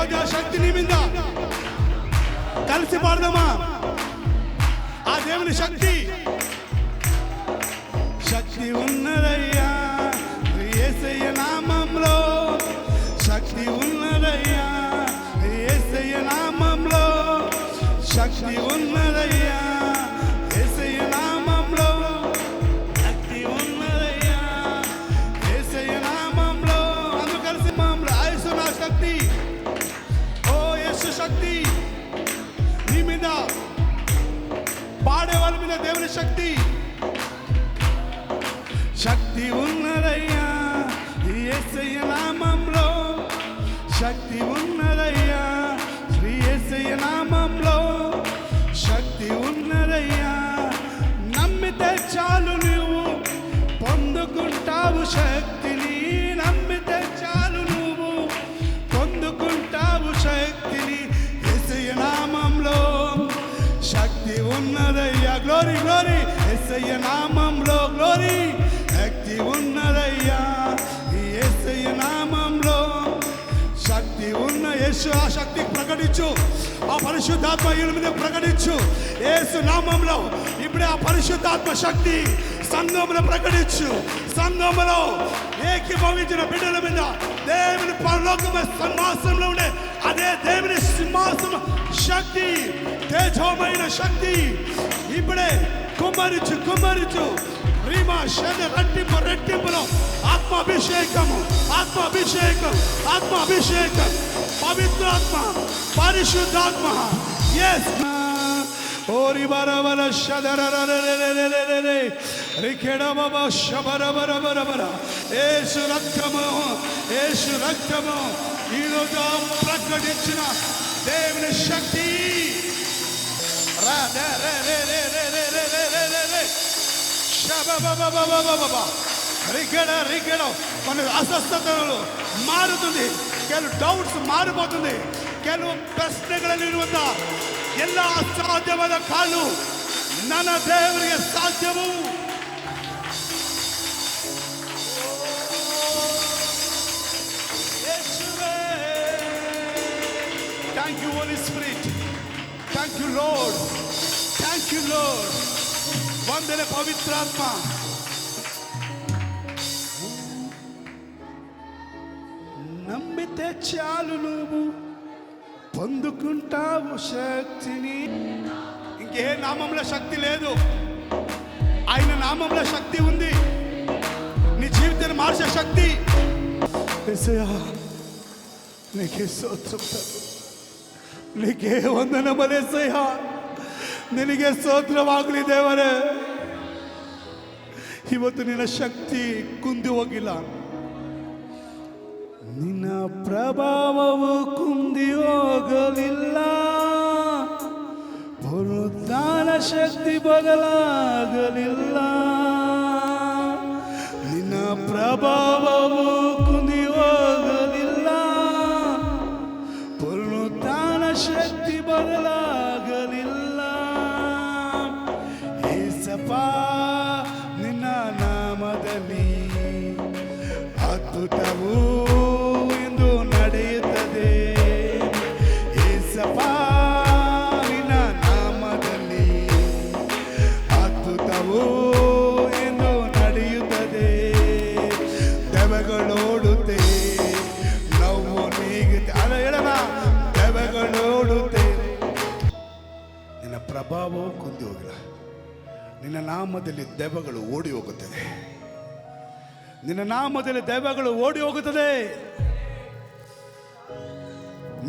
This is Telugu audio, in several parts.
రోజు ఆ శక్తి నీ మీద. కలిసి పాడదామా? ఆ దేవుని శక్తి. శక్తి ఉన్నదయ్యా యేసయ్య నామంలో, శక్తి ఉన్నదయ్యా యేసయ్య నామంలో, శక్తి ఉన్నదయ్యా యేసయ్య నామంలో, శక్తి ఉన్నదయ్యా యేసయ్య నామంలో. అందరూ కలిసి నామంలో యేసు నా శక్తి. ఓ యేసు శక్తి నీ మీద, పాడే వాళ్ళ మీద దేవుని శక్తి. శక్తి ఉన్నదయ్యా యేసయ్య నామంలో, శక్తి ఉన్నదయ్యా శ్రీ యేసయ్య నామంలో, శక్తి ఉన్నదయ్యా. నమ్మితే చాలు నువ్వు పొందుకుంటావు శక్తిని, నమ్మితే చాలు నువ్వు పొందుకుంటావు శక్తిని. యేసయ్య నామంలో శక్తి ఉన్నదయ్యా. Glory glory. యేసయ్య నామంలో గ్లోరీ. శక్తి ఉన్నదయ్యా యేసయ్య నామంలో, శక్తి ఉన్న యేసు ఆ శక్తి ప్రకటించు. ఆ పరిశుద్ధాత్మ వీళ్ళ మీద ప్రకటించు యేసు నామంలో. ఇప్పుడే ఆ పరిశుద్ధాత్మ శక్తి సంఘంలో ప్రకటించు. సంఘంలో ఏకీభవించిన బిడ్డల మీద దేవుని పరలోకమైన సింహాసనంలో ఉండే అదే దేవుని సింహాసనం శక్తి, తేజోమైన శక్తి ఇప్పుడే కుమ్మరించు కుమ్మరించు. రీమా శద రెట్టింపు రెట్టింపులో ఆత్మాభిషేకము, ఆత్మాభిషేకం, ఆత్మాభిషేకం, పవిత్రాత్మ, పరిశుద్ధాత్మ. ఎస్ ఓరి బరబర శదరరరరరరరరరే రికెడబబ శబరబరబరబర. యేసు రక్తము, యేసు రక్తము ఈరోజు ప్రకటించిన దేవుని శక్తి. కొన్ని అస్వస్థతలు మారుతుంది, ಕೆಲವು ಡೌಟ್ಸ್ ಮಾರಿపోతుంది, ಕೆಲವು ಪ್ರಶ್ನೆಗಳಲ್ಲಿರುವಂತ ಎಲ್ಲ ಅಸಾಧ್ಯವಾದ ಕಾಲು ನನ್ನ ದೇವರಿಗೆ ಸಾಧ್ಯವು. Thank you holy spirit, thank you lord, thank you lord. ವಂದನೆ ಪವಿತ್ರಾತ್ಮ. నమ్మితే చాలు నువ్వు పొందుకుంటావు శక్తిని. ఇంకే నామంలో శక్తి లేదు, ఆయన నామంలో శక్తి ఉంది. నీ జీవితాన్ని మార్చే శక్తి. యేసయ్యా నీకే స్తోత్రం, నీకే ವಂದನಗಳು యేసయ్యా, ನಿನಗೆ ಸ್ತೋತ್ರವಾಗಲಿ ದೇವರೇ. ಇವತ್ತು ನಿನ್ನ ಶಕ್ತಿ ಕುಂದಿ ಹೋಗಿಲ್ಲ, ನಿನ್ನ ಪ್ರಭಾವವು ಕುಂದಿ ಹೋಗಲಿಲ್ಲ, ಪುನರುತ್ಥಾನ ಶಕ್ತಿ ಬದಲಾಗಲಿಲ್ಲ. ನಿನ್ನ ಪ್ರಭಾವವು ಕುಂದಿ ಹೋಗಲಿಲ್ಲ, ಪುನರುತ್ಥಾನ ಶಕ್ತಿ ಬದಲಾಗಲಿಲ್ಲ. ಯೇಸಪ್ಪ ನಿನ್ನ ನಾಮದಲ್ಲಿ ಅದ್ಭುತವು ಎಂದು ನಡೆಯುತ್ತದೆ. ಯೇಸಪ್ಪ ನಿನ್ನ ನಾಮದಲ್ಲಿ ಅದ್ಭುತವು ಎಂದು ನಡೆಯುತ್ತದೆ. ದೆವ್ವಗಳೋಡುತ್ತೆ, ನೋವು ನೀಗುತ್ತೆ. ಅಲ್ಲ ಹೇಳೋಣ, ದೆವ್ವಗಳೋಡುತ್ತೆ. ನಿನ್ನ ಪ್ರಭಾವವು ಕುಂದಿ ಹೋಗಿಲ್ಲ, ನಿನ್ನ ನಾಮದಲ್ಲಿ ದೆವ್ವಗಳು ಓಡಿ ಹೋಗುತ್ತದೆ. ನಿನ್ನ ನಾಮದಲ್ಲಿ ದೆವ್ವಗಳು ಓಡಿ ಹೋಗುತ್ತದೆ.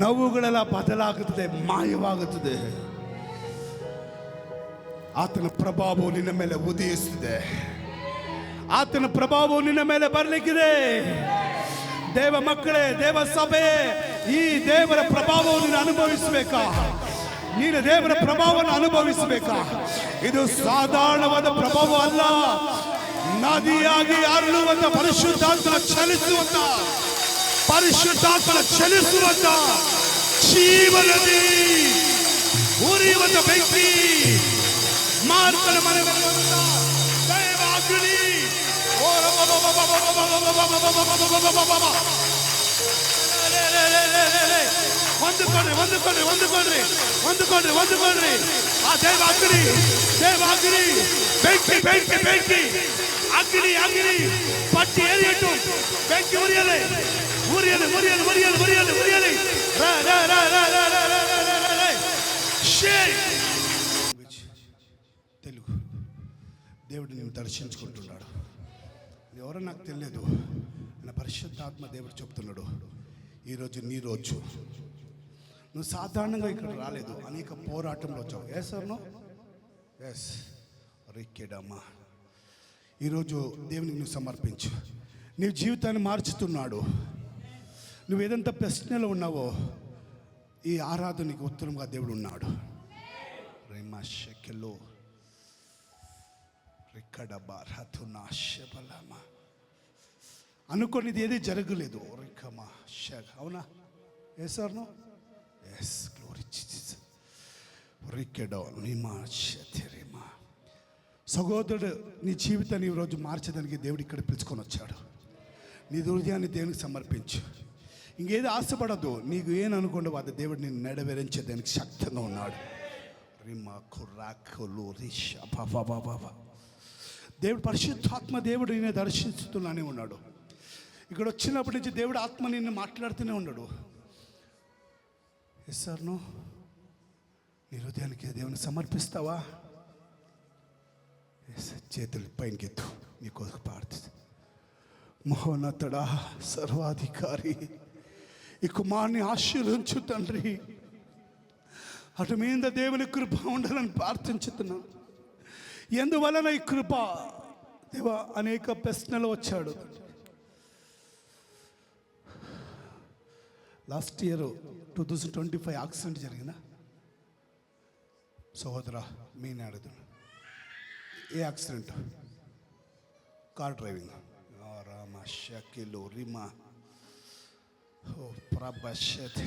ನೋವುಗಳೆಲ್ಲ ಬದಲಾಗುತ್ತದೆ, ಮಾಯವಾಗುತ್ತದೆ. ಆತನ ಪ್ರಭಾವವು ನಿನ್ನ ಮೇಲೆ ಉದಯಿಸುತ್ತದೆ. ಆತನ ಪ್ರಭಾವವು ನಿನ್ನ ಮೇಲೆ ಬರಲಿಕ್ಕಿದೆ. ದೇವ ಮಕ್ಕಳೇ, ದೇವ ಸಭೆ, ಈ ದೇವರ ಪ್ರಭಾವವನ್ನು ಅನುಭವಿಸಬೇಕಾ? ನೀನು ದೇವರ ಪ್ರಭಾವವನ್ನು ಅನುಭವಿಸಬೇಕಾ? ಇದು ಸಾಧಾರಣವಾದ ಪ್ರಭಾವ ಅಲ್ಲ. ನದಿಯಾಗಿ ಹರಳುವಂತ ಪರಿಶುದ್ಧಾತ್ಮನ ಚಲಿಸುವಂತ, ಪರಿಶುದ್ಧಾತ್ಮನ ಚಲಿಸುವಂತ ಜೀವನದಿ ಉರಿಯುವಂತ ಬೆಂಕಿ, ಮಾರ್ಕನ ಮನೆ ದೈವಾಗ್ನಿ. ಹೊಂದಿಕೊಳ್ಳ್ರಿ. ಆ ದೈವ ಅಗ್ನಿ ಬೆಂಕಿ ಅಗ್ನಿ ಪಟ್ಟಿ ಎರಿಯಿಟ್ಟು ಬೆಂಕಿ ಉರಿಯಲಿ. తెలుగు దేవుడు నిన్ను దర్శించుకుంటున్నాడు. ఎవరో నాకు తెలియదు, నా పరిశుద్ధాత్మ దేవుడు చెప్తున్నాడు, ఈరోజు నీ రోజు. నువ్వు సాధారణంగా ఇక్కడ రాలేదు, అనేక పోరాటంలో వచ్చావు. Yes or no? ఎస్. రిక్కెడమ్మా, ఈరోజు దేవునికి నువ్వు సమర్పించు. నీ జీవితాన్ని మార్చుతున్నాడు. నువ్వు ఏదంతా ప్రశ్నలో ఉన్నావో ఈ ఆరాధనకి ఉత్తరంగా దేవుడు ఉన్నాడు. రేమా షెకెలో రిక్కడబ్బా రతునా షెబలమా. అనుకోనిది ఏది జరగలేదు. రిక్కమా షెగ, అవునా? Yes or no? Yes. Glory Jesus. రిక్కెడో నిమా షెతిరిమా. సహోదరుడు, నీ జీవితాన్ని ఈరోజు మార్చడానికి దేవుడు ఇక్కడ పిలుచుకొని వచ్చాడు. నీ హృదయాన్ని దేవునికి సమర్పించు. ఇంకేది ఆశపడద్దు. నీకు ఏమనుకోండి, అది దేవుడు నేను నెరవేరించే దానికి శక్తిగా ఉన్నాడు. దేవుడు పరిశుద్ధాత్మ దేవుడు నిన్ను దర్శించుతున్నానే ఉన్నాడు. ఇక్కడ వచ్చినప్పటి నుంచి దేవుడు ఆత్మ నిన్ను మాట్లాడుతూనే ఉన్నాడు. Yes or no? నీ హృదయానికి దేవుని సమర్పిస్తావా? చేతులు పైనకెత్తు, నీకోసం ప్రార్థిస్తా. మహోన్నతుడా, సర్వాధికారి, ఈ కుమారుని ఆశీర్వదించు తండ్రి. అటు మీద దేవుని కృప ఉండాలని ప్రార్థించుతున్నాను. ఎందువలన ఈ కృప దేవా? అనేక ప్రశ్నలు వచ్చాడు. లాస్ట్ ఇయర్ 2025 యాక్సిడెంట్ జరిగిందా సహోదరా? మీనే అడుగుతున్నా, ఏ యాక్సిడెంట్? Car driving. రామ షకిలో రిమా. ఓ ప్రభషత్.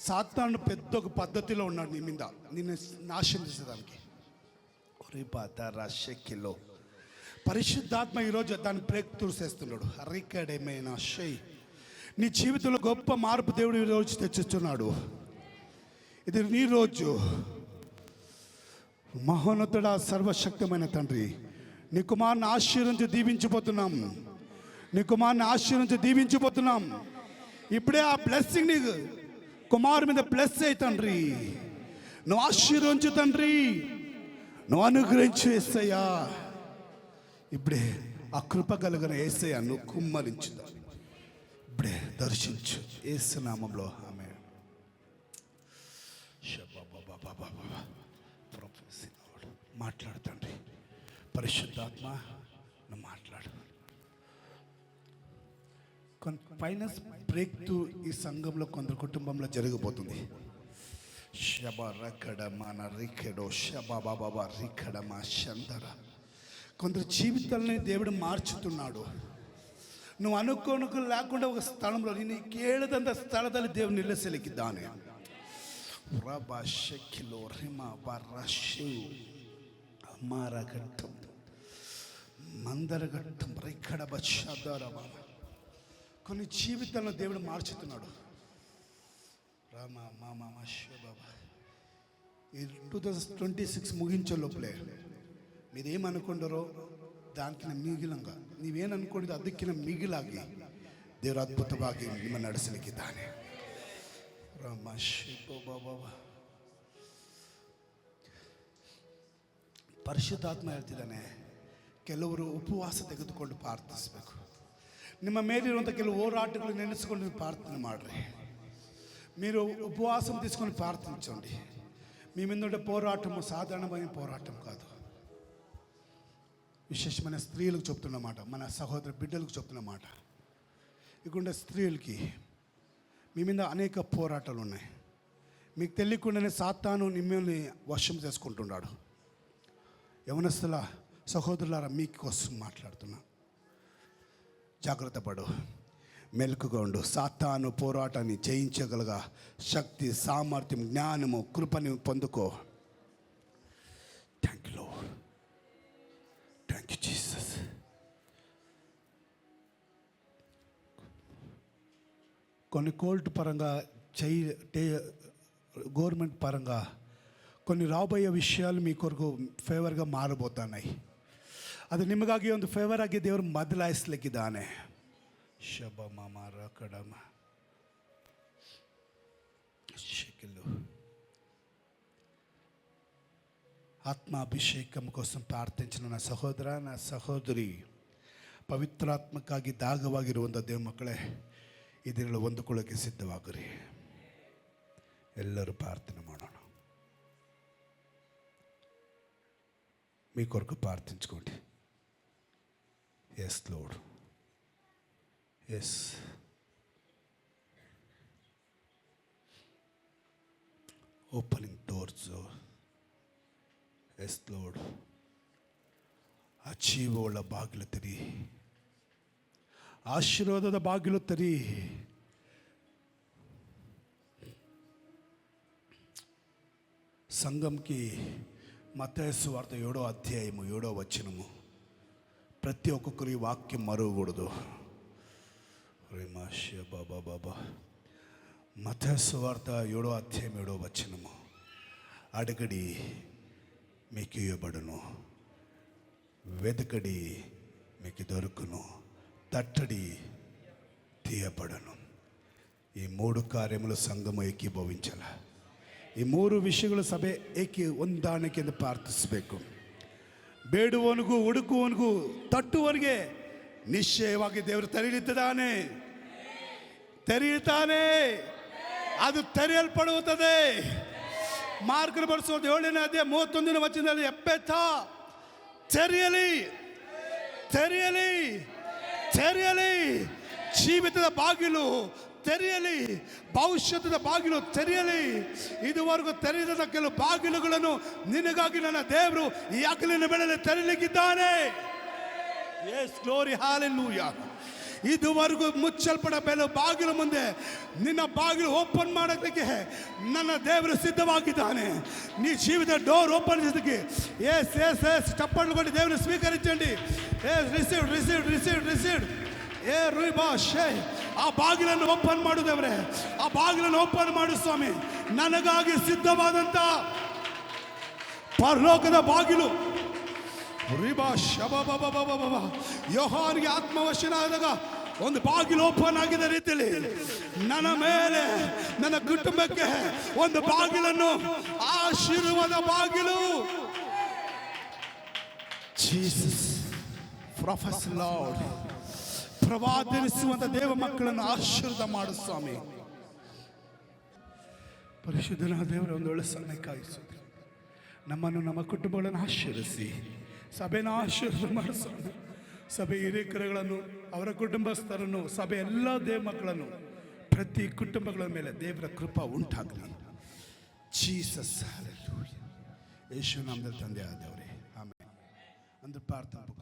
సాతాను పెద్ద ఒక పద్ధతిలో ఉన్నాడు నీ మీద, నిన్ను నాశనం చేసేదానికి. షకిలో పరిశుద్ధాత్మ ఈరోజు దాన్ని బ్రేక్ త్రూ చేస్తున్నాడు. హరికడేమైనా షై. నీ జీవితంలో గొప్ప మార్పు దేవుడు ఈరోజు తెచ్చిస్తున్నాడు. ఇది నీ రోజు. మహోన్నతుడా, సర్వశక్తమైన తండ్రి, నీ కుమారుని ఆశీర్వదించి దీవించబోతున్నాం. ఇప్పుడే ఆ బ్లెస్సింగ్ నీకు కుమారు మీద బ్లెస్ అయ్యి తండ్రి. నువ్వు ఆశీర్వదించు తండ్రి, నువ్వు అనుగ్రహించు యేసయ్యా. ఇప్పుడే ఆ కృప కలిగిన యేసయ్యా నువ్వు కుమ్మరించు, ఇప్పుడే దర్శించు యేసు నామములో. ఆమేన్. మాట్లాడుతండి పరిశుద్ధాత్మ, నువ్వు మాట్లాడు. ఫైనాన్స్ బ్రేక్ త్రూ ఈ సంఘంలో కొందరు కుటుంబంలో జరగబోతుంది. కొందరు జీవితాలని దేవుడు మార్చుతున్నాడు. నువ్వు అనుకోనుకు లేకుండా ఒక స్థలంలో నేను ಕೇಳದಂತ ಸ್ಥಳದಲ್ಲಿ ದೇವರು ನಿಲ್ಲಿಸಲಿಕ್ಕಿದ್ದಾನೆ. ರಬಶಕಿಲೋ ರಿಮಾ ಬರಶು ಅಮಾರಘಟ್ಟಂ మందరఘట్టం రిక్కడ బషదరవ. కొన్ని జీవితాలను దేవుడు మార్చుతున్నాడు. రామ మామ బాబా, ఈ 2026 ముగించే లోపలే మీరేమనుకుంటారో దానికి మిగిలంగా, ನೀವೇನನ್ಕೊಂಡಿದ್ದು ಅದಕ್ಕಿಂತ ಮಿಗಿಲಾಗಿ ದೇವರ ಅದ್ಭುತವಾಗಿ ನಿಮ್ಮನ್ನು ನಡೆಸಲಿಕ್ಕಿದ್ದಾನೆ. ರಾಮ ಶಿವ ಬಾಬಾ. ಪರಿಶುದ್ಧಾತ್ಮ ಹೇಳ್ತಿದ್ದಾನೆ, ಕೆಲವರು ಉಪವಾಸ ತೆಗೆದುಕೊಂಡು ಪ್ರಾರ್ಥಿಸಬೇಕು. ನಿಮ್ಮ ಮೇಲಿರುವಂಥ ಕೆಲವು ಹೋರಾಟಗಳು ನೆನೆಸ್ಕೊಂಡು ನೀವು ಪ್ರಾರ್ಥನೆ ಮಾಡಿರಿ. మీరు ఉపవాసం తీసుకొని ప్రార్థించండి. మీ మీద పోరాటము సాధారణమైన పోరాటం కాదు. విశేషమైన స్త్రీలకు చెప్తున్నమాట, మన సహోదర బిడ్డలకు చెప్తున్నమాట. ఇక్కడున్న స్త్రీలకి మీ మీద అనేక పోరాటాలు ఉన్నాయి. మీకు తెలియకుండానే సాతాను మిమ్మల్ని వశం చేసుకుంటున్నాడు. యవనస్తుల సహోదరులారా, మీకోసం మాట్లాడుతున్నా. జాగ్రత్త పడు, మెలకుగా ఉండు. సాతాను పోరాటాన్ని జయించగలగా శక్తి, సామర్థ్యం, జ్ఞానము, కృపని పొందుకో. Thank you lord, thank you Jesus. కొన్ని కోర్టు పరంగా గవర్నమెంట్ పరంగా కొన్ని రాబోయే విషయాలు మీ కొరకు ఫೇವರ್గా ಮಾರಬೋತಾನಾಯಿ. ಅದು ನಿಮಗಾಗಿ ಒಂದು ಫೇವರ್ ಆಗಿ ದೇವರು ಬದಲಾಯಿಸ್ಲಿಕ್ಕಿದ್ದಾನೆ. ಶಬ ಮಾಮಾರ ಕಡಮ శికిలు ఆత్మాభిషేకం కోసం ప్రార్థించిన నా సహోదర, నా సహోదరి, ಪವಿತ್ರಾತ್ಮಕ್ಕಾಗಿ ದಾಗವಾಗಿರುವಂಥ ದೇವ ಮಕ್ಕಳೇ, ಇದರಲ್ಲಿ ಹೊಂದಿಕೊಳ್ಳೋಕ್ಕೆ ಸಿದ್ಧವಾಗಿರಿ. ಎಲ್ಲರೂ ಪ್ರಾರ್ಥನೆ ಮಾಡೋಣ. మీ కొరకు ప్రార్థించుకోండి. Yes lord, yes. Opening doors. Yes lord. ಆ ಜೀವವುಳ್ಳ ಬಾಗಿಲು ತೆರಿ, ఆశీర్వాదದ బాగిలు తెరి. సంఘంకి మత్తయి సువార్త 7వ అధ్యాయము 7వ వచనము. ప్రతి ఒక్కొక్కరి వాక్యం మరువకూడదు. బాబా మత్తయి సువార్త 7వ అధ్యాయం 7వ వచనము. అడగడి మీకు ఇవ్వబడును, వెదకడి మీకు దొరుకును, తట్టడి తీయబడను. ಈ 3 ಕಾರ್ಯములు ಸಂಗಮ ಏಕೀಭವಿಂಚಲ್ಲ. ಈ 3 ವಿಷಯಗಳು ಸಭೆ ಏಕೆ ಹೊಂದಾಣಿಕೆ ಎಂದು ಪ್ರಾರ್ಥಿಸಬೇಕು. ಬೇಡುವವನಿಗೂ ಹುಡುಕುವವನಿಗೂ ತಟ್ಟುವವನಿಗೆ ನಿಶ್ಚಯವಾಗಿ ದೇವರು ತೆರೆಯುತ್ತಾನೆ, ತೆರೆಯುತ್ತಾನೆ. ಅದು ತೆರೆಯಲ್ಪಡುತ್ತದೆ. ಮಾರ್ಕನ ಬರೆಸೋದು 7ನೇ ಅಧ್ಯಾಯ 31ನೇ ವಚನದಲ್ಲಿ ಎಪ್ಪೆತ್ತ ತೆರೆಯಲಿ, ತೆರೆಯಲಿ, ತೆರೆಯಲಿ. ಜೀವಿತದ ಬಾಗಿಲು ತೆರೆಯಲಿ, ಭವಿಷ್ಯದ ಬಾಗಿಲು ತೆರೆಯಲಿ. ಇದುವರೆಗೂ ತೆರೆಯದ ಕೆಲವು ಬಾಗಿಲುಗಳನ್ನು ನಿನಗಾಗಿ ನನ್ನ ದೇವರು ಈ ಹಗಲಿನ ವೇಳೆಯಲ್ಲಿ ತೆರೆಯಲಿಕ್ಕಿದ್ದಾನೆ. Yes, glory, hallelujah. ಇದುವರೆಗೂ ಮುಚ್ಚಲ್ಪಡ ಬಾಗಿಲು ಮುಂದೆ ನಿನ್ನ ಬಾಗಿಲು ಓಪನ್ ಮಾಡೋದಕ್ಕೆ ನನ್ನ ದೇವರು ಸಿದ್ಧವಾಗಿದ್ದಾನೆ. నీ జీవిత డోర్ ఓపెన్ చేసేకి ఎస్ ఎస్ ఎస్ చప్పట్లు కొట్టి దేవుని స్వీకరించండి. Yes, received, received, received, received. ఏ రుయిబాషే, ಆ ಬಾಗಿಲನ್ನು ಓಪನ್ ಮಾಡು ದೇವರೇ, ಆ ಬಾಗಿಲನ್ನು ಓಪನ್ ಮಾಡು ಸ್ವಾಮಿ. ನನಗಾಗಿ ಸಿದ್ಧವಾದಂತ ಪರಲೋಕದ ಬಾಗಿಲು. ಯೋಹಾನಿಗೆ ಆತ್ಮವಶನಾದಾಗ ಒಂದು ಬಾಗಿಲು ಓಪನ್ ಆಗಿದ್ದ ರೀತಿಯಲ್ಲಿ ನನ್ನ ಮೇಲೆ, ನನ್ನ ಕುಟುಂಬಕ್ಕೆ ಒಂದು ಬಾಗಿಲನ್ನು, ಆಶೀರ್ವಾದ ಬಾಗಿಲು. ಜೀಸಸ್, ಪ್ರೊಫೆಸರ್ ಲಾರ್ಡ್, ಪ್ರವಾದನಿಸುವಂತ ದೇವ ಮಕ್ಕಳನ್ನು ಆಶೀರ್ವಾದ ಮಾಡು ಸ್ವಾಮಿ. ಪರಿಶುದ್ಧನ ದೇವರ ಒಂದು ಒಳ್ಳೆ ಸಮಯಕ್ಕಾಗಿ ನಮ್ಮನ್ನು, ನಮ್ಮ ಕುಟುಂಬಗಳನ್ನು ಆಶೀರ್ವಿಸಿ, ಸಭೆನ ಆಶೀರ್ವಾದ ಮಾಡು ಸ್ವಾಮಿ. ಸಭೆ ಹಿರಿಕರುಗಳನ್ನು, ಅವರ ಕುಟುಂಬಸ್ಥರನ್ನು, ಸಭೆ ಎಲ್ಲ ದೇವ ಮಕ್ಕಳನ್ನು, ಪ್ರತಿ ಕುಟುಂಬಗಳ ಮೇಲೆ ದೇವರ ಕೃಪಾ ಉಂಟಾಗಲಿ. Jesus, hallelujah. ಯೇಸು ನಾಮದಲ್ಲಿ ತಂದೆ ಆದವರೇ, ಆಮೆನ್. ಅಂದ್ರೆ ಪ್ರಾರ್ಥನೆ